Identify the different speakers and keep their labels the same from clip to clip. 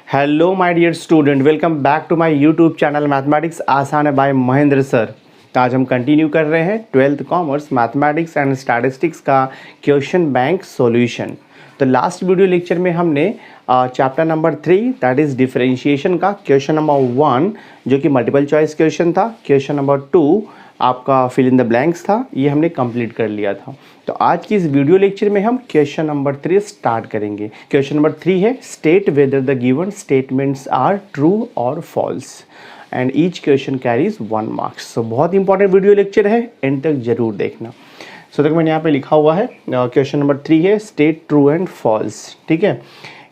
Speaker 1: Hello my dear student, welcome back to my YouTube channel mathematics आसान है bye Mahendra sir. तो आज हम कंटिन्यू कर रहे हैं 12th commerce mathematics and statistics का क्वेश्चन बैंक सॉल्यूशन। तो लास्ट वीडियो लेक्चर में हमने chapter number 3 that is differentiation का क्वेश्चन नंबर 1 जो कि मल्टीपल चॉइस क्वेश्चन था, क्वेश्चन नंबर 2 आपका फिल इन द ब्लैंक्स था, ये हमने कंप्लीट कर लिया था। तो आज की इस वीडियो लेक्चर में हम क्वेश्चन नंबर 3 स्टार्ट करेंगे। क्वेश्चन नंबर 3 है state whether the given statements are true और false and each question carries 1 marks. So बहुत इंपॉर्टेंट वीडियो लेक्चर है, एंड तक जरूर देखना। सो देखो मैंने यहाँ पे लिखा हुआ है क्वेश्चन नंबर 3 है स्टेट ट्रू एंड फॉल्स। ठीक है,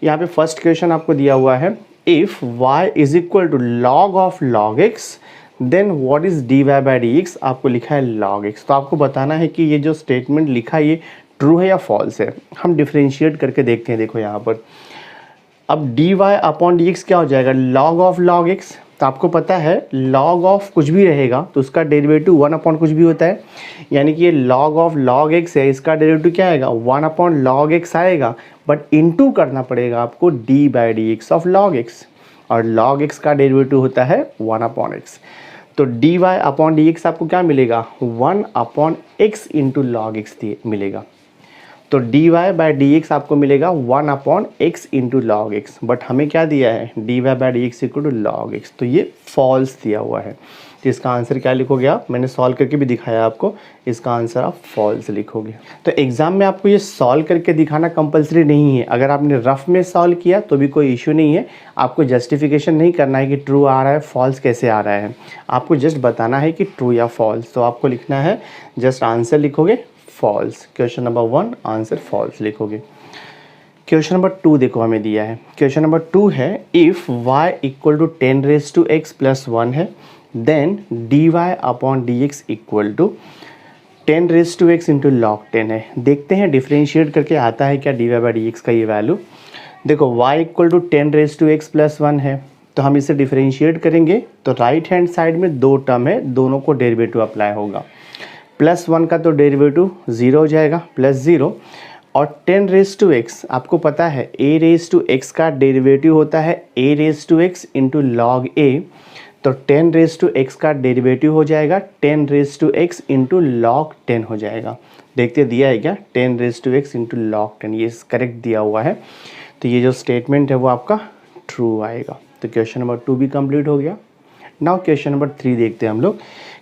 Speaker 1: यहाँ पे फर्स्ट क्वेश्चन आपको दिया हुआ है if y is equal to log of log x then what is d y by d x. आपको लिखा है लॉग एक्स, तो आपको बताना है कि ये जो स्टेटमेंट लिखा है ये ट्रू है या फॉल्स है। हम डिफ्रेंशिएट करके देखते हैं। देखो यहाँ पर अब d y upon d x क्या हो जाएगा, लॉग ऑफ लॉग एक्स। तो आपको पता है लॉग ऑफ कुछ भी रहेगा तो उसका डेरिवेटिव 1 अपॉन कुछ भी होता है, यानी कि ये लॉग ऑफ लॉग एक्स है, इसका डेरिवेटिव क्या आएगा 1 अपॉन लॉग एक्स आएगा, बट इनटू करना पड़ेगा आपको d by d x of log x, और लॉग एक्स का डेरिवेटिव होता है 1 अपॉन एक्स। तो d y upon d x आपको क्या मिलेगा 1 upon x into log x मिलेगा। तो d y by d x आपको मिलेगा 1 upon x into log x, but हमें क्या दिया है d y by d x equal to log x, तो ये फॉल्स दिया हुआ है। तो इसका आंसर क्या लिखोगे आप, मैंने सॉल्व करके भी दिखाया आपको, इसका आंसर आप फॉल्स लिखोगे। तो एग्जाम में आपको ये सॉल्व करके दिखाना कंपलसरी नहीं है, अगर आपने रफ में सॉल्व किया तो भी कोई इशू नहीं है। आपको जस्टिफिकेशन नहीं करना है कि ट्रू आ रहा है फॉल्स कैसे आ रहा है, आपको जस्ट बताना है कि ट्रू या फॉल्स। तो आपको लिखना है जस्ट आंसर लिखोगे false, question number 1 answer false लिखोगे। क्वेश्चन नंबर 2 देखो हमें दिया है, क्वेश्चन नंबर 2 है if y equal to 10 raise to x plus 1 है then d y upon d x equal to 10 raise to x into log 10 है। देखते हैं डिफ्रेंशिएट करके आता है क्या d y by d x का ये वैल्यू। देखो y equal to 10 raise to x plus 1 है, तो हम इसे डिफ्रेंशिएट करेंगे तो राइट हैंड साइड में 2 टर्म है, दोनों को डेरिवेटिव अप्लाई होगा। प्लस 1 का तो डेरिवेटिव 0 हो जाएगा, प्लस 0, और 10 रेज टू एक्स आपको पता है a रेज टू एक्स का डेरिवेटिव होता है a raise to x into log a, तो 10 रेज टू एक्स का डेरिवेटिव हो जाएगा 10 raise to x into log 10 हो जाएगा। देखते दिया है क्या 10 raise to x into log 10, ये करेक्ट दिया हुआ है। तो ये जो स्टेटमेंट है वो आपका ट्रू आएगा। तो क्वेश्चन नंबर 2 भी कंप्लीट हो गया। नाउ क्वेश्चन नंबर 3 देखते हैं हम लोग।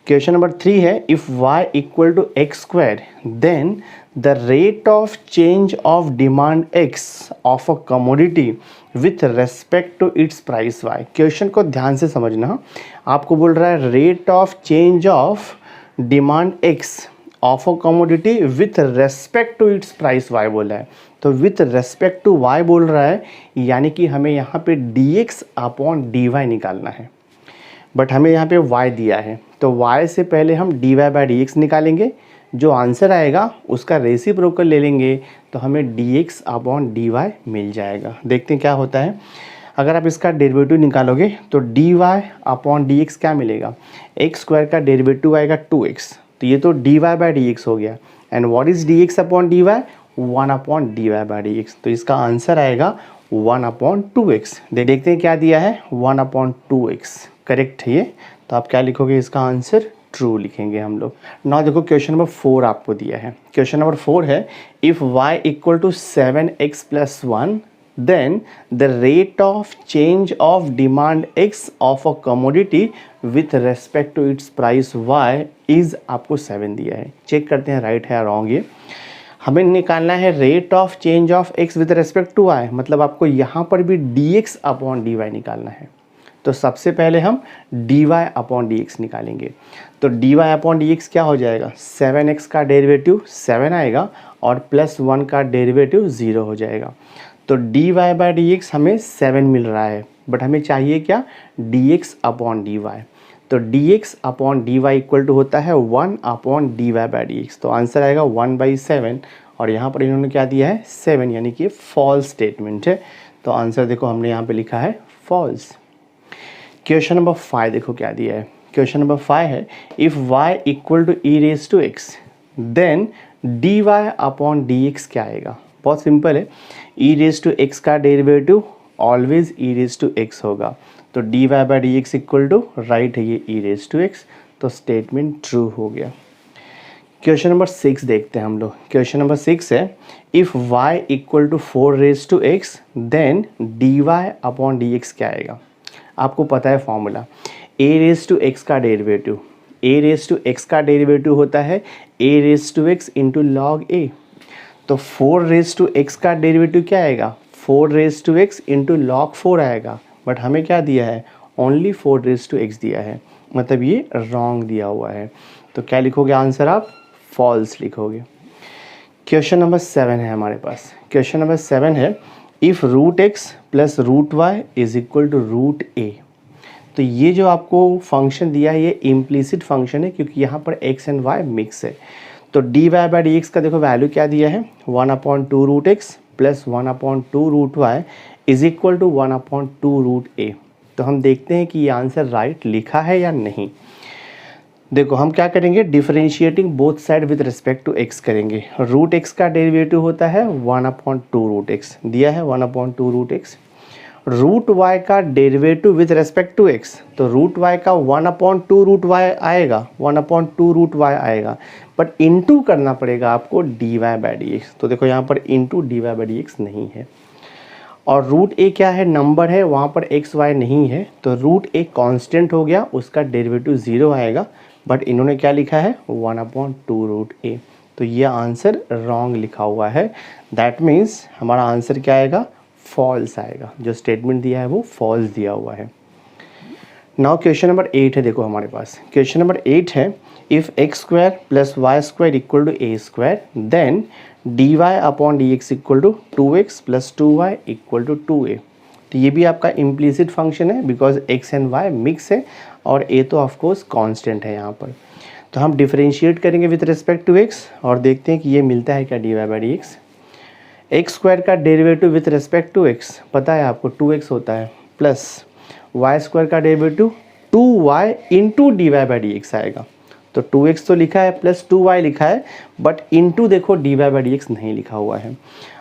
Speaker 1: क्वेश्चन नंबर 3 है if y equal to x square then the rate of change of demand x of a commodity with respect to its price y। Question को ध्यान से समझना, आपको बोल रहा है rate of change of demand x of a commodity with respect to its price y बोला है। तो विथ रेस्पेक्ट टू y बोल रहा है, यानी कि हमें यहाँ पे dx अपॉन dy निकालना है, बट हमें यहाँ पे y दिया है, तो y से पहले हम dy बाई डी एक्स निकालेंगे, जो आंसर आएगा उसका रेसिप्रोकल ले लेंगे तो हमें dx अपॉन dy मिल जाएगा। देखते हैं क्या होता है। अगर आप इसका डेरिवेटिव निकालोगे तो dy अपॉन डी एक्स क्या मिलेगा, एक्स स्क्वायर का डेरिवेटिव आएगा 2x, तो ये तो dy बाई डी एक्स हो गया, and what is dx upon dy 1 upon dy by d x, तो इसका आंसर आएगा 1 अपॉन 2x। देखते हैं क्या दिया है 1 अपॉन 2x, करेक्ट है ये, तो आप क्या लिखोगे इसका आंसर ट्रू लिखेंगे हम लोग। नाउ देखो क्वेश्चन नंबर 4 आपको दिया है। क्वेश्चन नंबर 4 है if y equal to 7x plus 1 then the rate of change of demand x of a commodity with respect to its price y is, आपको 7 दिया है। चेक करते हैं राइट है या रॉन्ग। ये हमें निकालना है rate of change of x with respect to y, मतलब आपको यहाँ पर भी dx अपॉन dy निकालना है। तो सबसे पहले हम dy अपॉन डी एक्स निकालेंगे, तो dy अपॉन डी एक्स क्या हो जाएगा 7x का डेरिवेटिव 7 आएगा और प्लस 1 का डेरिवेटिव 0 हो जाएगा। तो dy बाई डी एक्स हमें 7 मिल रहा है, बट हमें चाहिए क्या dx अपॉन dy, तो dx upon dy equal to होता है 1 upon dy by d x, तो आंसर आएगा 1/7, और यहाँ पर इन्होंने क्या दिया है 7, यानी कि फॉल्स स्टेटमेंट है। तो आंसर देखो हमने यहाँ पे लिखा है फॉल्स। क्वेश्चन नंबर 5 देखो क्या दिया है। क्वेश्चन नंबर 5 है if y equal to e raise to x then dy upon d x क्या आएगा। बहुत सिंपल है, e रेज टू x का derivative always e raise to x होगा। तो d y by d x equal to right है ये e raise to x, तो स्टेटमेंट ट्रू हो गया। क्वेश्चन नंबर 6 देखते हैं हम लोग। क्वेश्चन नंबर 6 है if y equal to 4 raise to x then d y upon d x क्या आएगा। आपको पता है formula, a raise to x का derivative, a raise to x का डेरिवेटिव होता है a raise to x into log a। तो 4 रेज टू एक्स का डेरिवेटिव क्या आएगा, 4 raise to x into log 4 आएगा। बट हमें क्या दिया है, ओनली 4 रेज टू एक्स दिया है, मतलब ये रॉन्ग दिया हुआ है। तो क्या लिखोगे आंसर, आप फॉल्स लिखोगे। क्वेश्चन नंबर 7 है हमारे पास। क्वेश्चन नंबर 7 है if root x plus root y is equal to root a. तो ये जो आपको फंक्शन दिया है ये इम्प्लिसिट फंक्शन है, क्योंकि यहाँ पर एक्स एंड वाई मिक्स है। तो d y by d x का देखो वैल्यू क्या दिया है, 1/2 root x plus 1/2 root y is equal to 1/2 root a. तो हम देखते हैं कि ये आंसर राइट लिखा है या नहीं। देखो हम क्या करेंगे, differentiating both side with respect to x करेंगे। रूट एक्स का डेरिवेटिव होता है 1/2 रूट एक्स, दिया है 1/2 रूट एक्स। रूट वाई का derivative with respect to x, तो रूट वाई का 1/2 रूट वाई आएगा, 1/2 रूट वाई आएगा, बट इनटू करना पड़ेगा आपको d y by d x. तो देखो यहाँ पर into d y by d x नहीं है। और रूट ए क्या है, नंबर है, वहाँ पर एक्स वाई नहीं है, तो रूट ए कांस्टेंट हो गया, उसका डेरिवेटिव 0 आएगा। बट इन्होंने क्या लिखा है 1/2 रूट ए, तो ये आंसर रॉन्ग लिखा हुआ है। दैट मीन्स हमारा आंसर क्या आएगा, फॉल्स आएगा। जो स्टेटमेंट दिया है वो फॉल्स दिया हुआ है। नाउ क्वेश्चन नंबर 8 है, देखो हमारे पास क्वेश्चन नंबर 8 है if x square plus y square equal to a square then d y upon d x equal to 2x plus 2y equal to 2a। तो ये भी आपका इम्प्लिसिट फंक्शन है, because x and y mix है और a तो of course constant है यहाँ पर। तो हम डिफरेंशिएट करेंगे विद रिस्पेक्ट टू x और देखते हैं कि ये मिलता है क्या d y by d x. X square का derivative with respect to x पता है आपको 2x होता है, प्लस वाई स्क्वायर का derivative 2y into d y by d x आएगा। तो 2x तो लिखा है प्लस 2y लिखा है, बट इनटू देखो d y by d x नहीं लिखा हुआ है।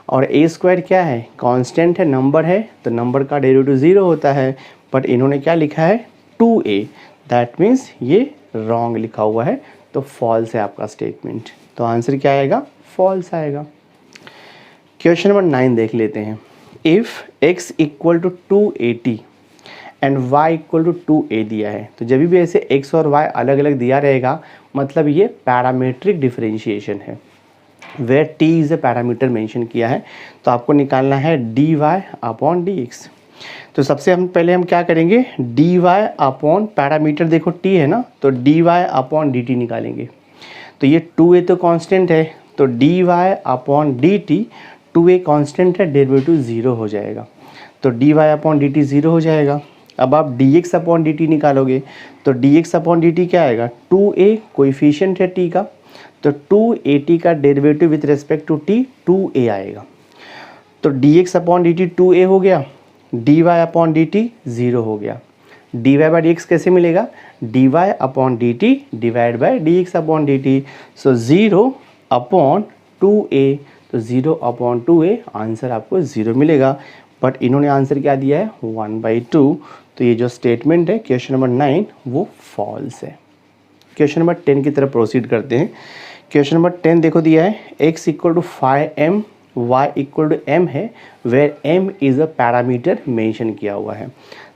Speaker 1: और a स्क्वायर क्या है, कांस्टेंट है, नंबर है, तो नंबर का डेरिवेटिव 0 होता है, बट इन्होंने क्या लिखा है 2a। दैट मीन्स ये रॉन्ग लिखा हुआ है, तो फॉल्स है आपका स्टेटमेंट। तो आंसर क्या आएगा, फॉल्स आएगा। क्वेश्चन नंबर 9 देख लेते हैं। If x equal to 280 and y equal to 2a दिया है, तो जब भी ऐसे x और y अलग अलग दिया रहेगा मतलब ये पैरामीट्रिक डिफरेंशिएशन है, where t is a parameter mention किया है। तो आपको निकालना है d y upon d x. तो सबसे पहले हम क्या करेंगे, डी वाई अपॉन पैरामीटर देखो t है ना, तो d y upon d t निकालेंगे। तो ये 2a तो कांस्टेंट है, तो d y upon d t, 2a constant है, डेरिवेटिव 0 हो जाएगा, तो d y upon d t 0 हो जाएगा। अब आप D x upon d T निकालोगे, तो d x upon d T क्या आएगा, 2a कोएफिशिएंट है t का, तो 2at का derivative with respect to t 2a आएगा। तो d x upon d t 2a हो गया, d y upon d t 0 हो गया। D y by d x कैसे मिलेगा, d y upon d t divide by d x upon d t, so 0 upon 2a, तो 0 upon 2a answer आपको 0 मिलेगा। But इन्होंने आंसर क्या दिया है 1/2, तो ये जो स्टेटमेंट है क्वेश्चन नंबर 9 वो फॉल्स है। क्वेश्चन नंबर 10 की तरफ प्रोसीड करते हैं। क्वेश्चन नंबर 10 देखो दिया है x equal to 5m y equal to m है, where m is a parameter mention किया हुआ है।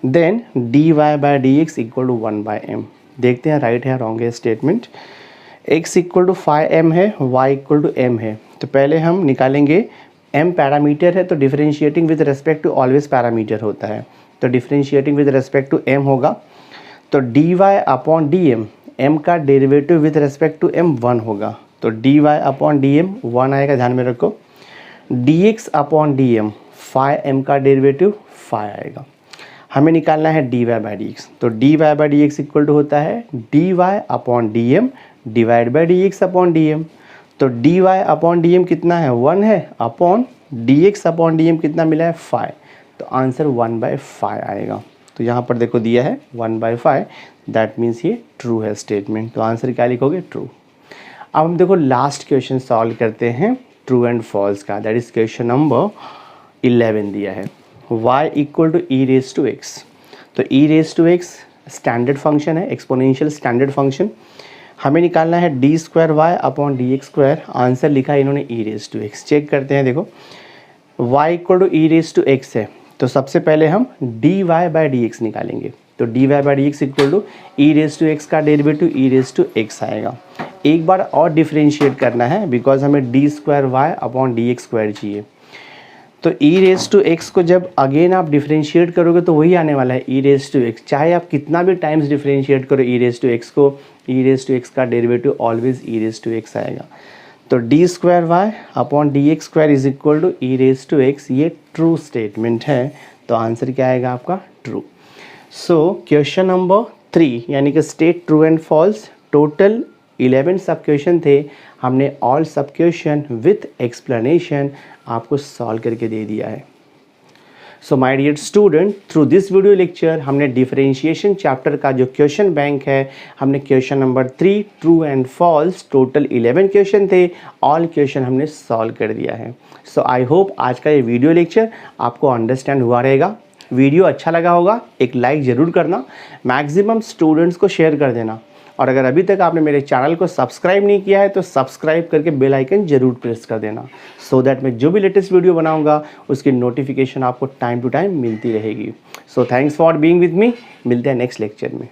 Speaker 1: Then d y by d x equal to 1/m। देखते हैं राइट है रॉन्ग है statement. x equal to 5m है, y इक्वल टू m है, तो पहले हम निकालेंगे m पैरामीटर है, तो differentiating with respect to always parameter होता है, तो differentiating with respect to m होगा, तो d y upon d m, m का derivative with respect to m 1 होगा, तो d y upon d m 1 आएगा, ध्यान में रखो। D x upon d m, 5m का डेरिवेटिव 5 आएगा। हमें निकालना है d y by d x, तो d y by d x equal to होता है d y upon d m divide by d x upon d m. तो d y upon d m कितना है 1 है, upon d x upon d m कितना मिला है 5, तो आंसर 1/5 आएगा। तो यहाँ पर देखो दिया है 1/5, दैट मीन्स ये ट्रू है स्टेटमेंट। तो आंसर क्या लिखोगे, ट्रू। अब हम देखो लास्ट क्वेश्चन सॉल्व करते हैं ट्रू एंड फॉल्स का, दैट इज क्वेश्चन नंबर 11 दिया है। y equal to e raise to x. तो e raise to x standard function है, एक्सपोनेंशियल स्टैंडर्ड फंक्शन। हमें निकालना है d square y upon d x square. Answer लिखा है इन्होंने e raise to x. Check करते हैं, देखो y equal to e raise to x है, तो सबसे पहले हम d y by d x निकालेंगे। तो d y by d x equal to e raise to x का derivative e raise to x आएगा। एक बार और डिफ्रेंशिएट करना है बिकॉज हमें d square y upon d x square चाहिए। तो ई रेज टू एक्स को जब अगेन आप डिफ्रेंशिएट करोगे तो वही आने वाला है ई रेज टू एक्स। चाहे आप कितना भी टाइम्स डिफ्रेंशिएट करो ई रेज टू एक्स को, ई रेज टू एक्स का derivative always e raise to x आएगा। तो d square y upon d x square is equal to e raise to x. ये ट्रू स्टेटमेंट है, तो answer क्या आएगा आपका? ट्रू। सो क्वेश्चन नंबर 3 यानी कि state true and false. Total 11 सब क्वेश्चन थे, हमने ऑल सब क्वेश्चन विथ एक्सप्लेनेशन आपको सॉल्व करके दे दिया है। So my dear student, through this video lecture हमने डिफरेंशिएशन चैप्टर का जो क्वेश्चन बैंक है, हमने question number 3 true and false, total 11 question थे, ऑल क्वेश्चन हमने सॉल्व कर दिया है। सो आई होप आज का ये वीडियो लेक्चर आपको अंडरस्टैंड हुआ रहेगा। वीडियो अच्छा लगा होगा, एक लाइक ज़रूर करना, मैक्सिमम स्टूडेंट्स को शेयर कर देना, और अगर अभी तक आपने मेरे चैनल को सब्सक्राइब नहीं किया है तो सब्सक्राइब करके बेल आइकन जरूर प्रेस कर देना, सो दैट मैं जो भी लेटेस्ट वीडियो बनाऊंगा उसकी नोटिफिकेशन आपको टाइम टू टाइम मिलती रहेगी। So thanks for being with me. मिलते हैं नेक्स्ट लेक्चर में।